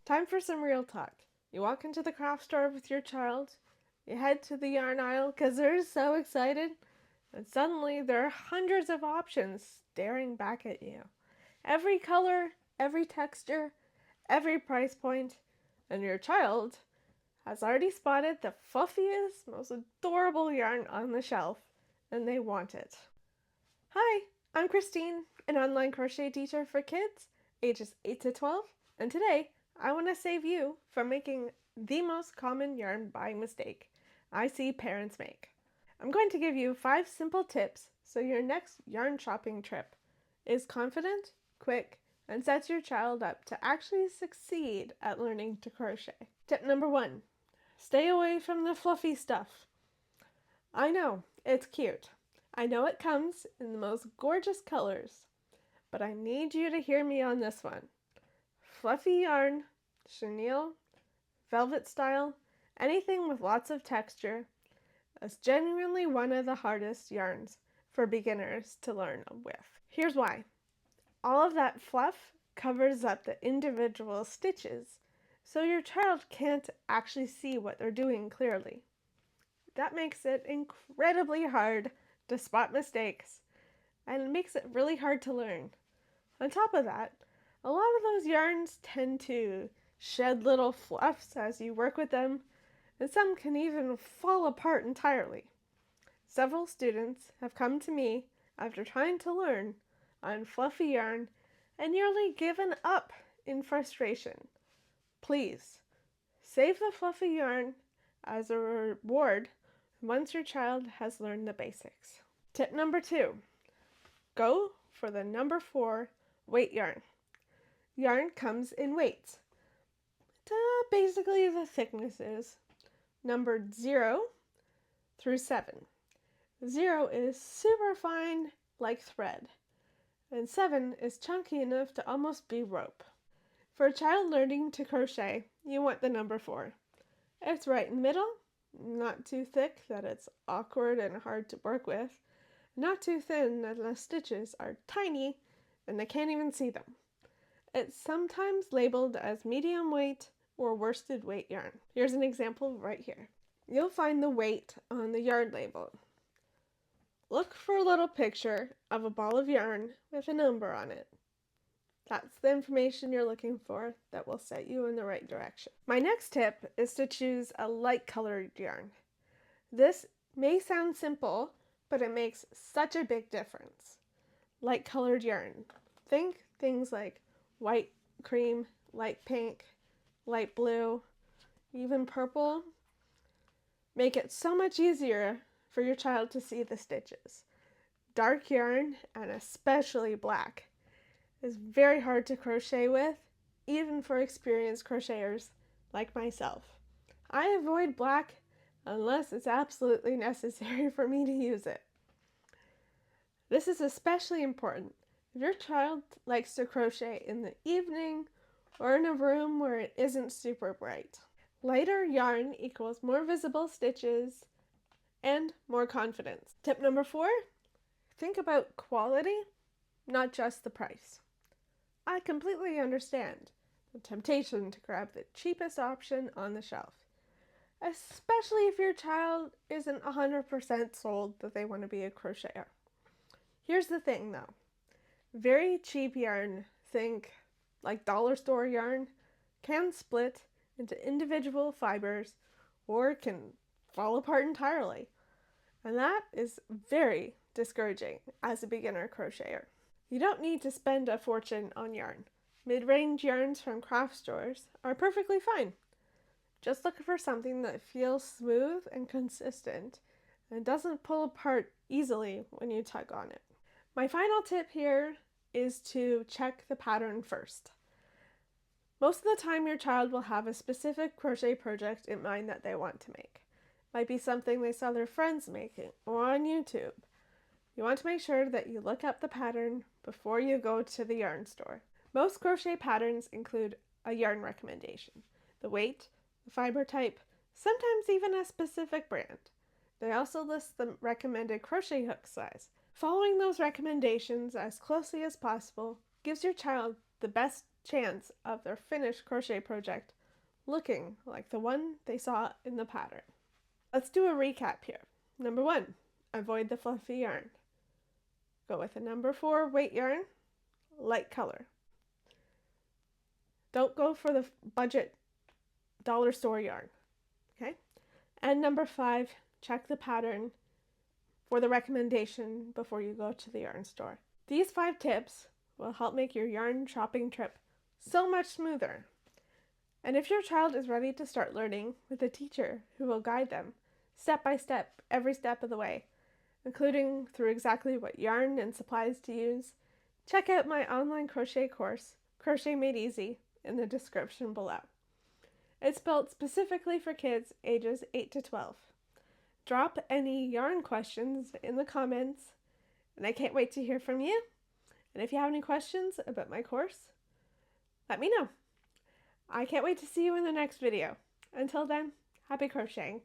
Time for some real talk. You walk into the craft store with your child, you head to the yarn aisle because they're so excited, and suddenly there are hundreds of options staring back at you. Every color, every texture, every price point, and your child has already spotted the fluffiest, most adorable yarn on the shelf, and they want it. Hi, I'm Christine, an online crochet teacher for kids ages 8 to 12, and today I want to save you from making the most common yarn buying mistake I see parents make. I'm going to give you 5 simple tips so your next yarn shopping trip is confident, quick, and sets your child up to actually succeed at learning to crochet. Tip number 1. Stay away from the fluffy stuff. I know, it's cute. I know it comes in the most gorgeous colors, but I need you to hear me on this one. Fluffy yarn, chenille, velvet style, anything with lots of texture is genuinely one of the hardest yarns for beginners to learn with. Here's why. All of that fluff covers up the individual stitches, so your child can't actually see what they're doing clearly. That makes it incredibly hard to spot mistakes, and it makes it really hard to learn. On top of that, a lot of those yarns tend to shed little fluffs as you work with them, and some can even fall apart entirely. Several students have come to me after trying to learn on fluffy yarn and nearly given up in frustration. Please, save the fluffy yarn as a reward once your child has learned the basics. Tip number 2, go for the number 4 weight yarn. Yarn comes in weights. Basically the thicknesses numbered 0 through 7. 0 is super fine like thread, and 7 is chunky enough to almost be rope. For a child learning to crochet, you want the number 4. It's right in the middle, not too thick that it's awkward and hard to work with, not too thin that the stitches are tiny and they can't even see them. It's sometimes labeled as medium weight or worsted weight yarn. Here's an example right here. You'll find the weight on the yarn label. Look for a little picture of a ball of yarn with a number on it. That's the information you're looking for that will set you in the right direction. My next tip is to choose a light colored yarn. This may sound simple, but it makes such a big difference. Light colored yarn. Think things like white, cream, light pink, light blue, even purple. Make it so much easier for your child to see the stitches. Dark yarn, and especially black, is very hard to crochet with, even for experienced crocheters like myself. I avoid black unless it's absolutely necessary for me to use it. This is especially important if your child likes to crochet in the evening or in a room where it isn't super bright. Lighter yarn equals more visible stitches and more confidence. Tip number 4, think about quality, not just the price. I completely understand the temptation to grab the cheapest option on the shelf, especially if your child isn't 100% sold that they want to be a crocheter. Here's the thing though, very cheap yarn, think like dollar store yarn, can split into individual fibers or can fall apart entirely. And that is very discouraging as a beginner crocheter. You don't need to spend a fortune on yarn. Mid-range yarns from craft stores are perfectly fine. Just look for something that feels smooth and consistent and doesn't pull apart easily when you tug on it. My final tip here is to check the pattern first. Most of the time your child will have a specific crochet project in mind that they want to make. Might be something they saw their friends making or on YouTube. You want to make sure that you look up the pattern before you go to the yarn store. Most crochet patterns include a yarn recommendation, the weight, the fiber type, sometimes even a specific brand. They also list the recommended crochet hook size. Following those recommendations as closely as possible gives your child the best chance of their finished crochet project looking like the one they saw in the pattern. Let's do a recap here. Number 1, avoid the fluffy yarn. Go with a number 4 weight yarn, light color. Don't go for the budget dollar store yarn, okay? And number 5, check the pattern for the recommendation before you go to the yarn store. These 5 tips will help make your yarn shopping trip so much smoother. And if your child is ready to start learning with a teacher who will guide them step by step, every step of the way, including through exactly what yarn and supplies to use, check out my online crochet course, Crochet Made Easy, in the description below. It's built specifically for kids ages 8 to 12. Drop any yarn questions in the comments, and I can't wait to hear from you. And if you have any questions about my course, let me know. I can't wait to see you in the next video. Until then, happy crocheting!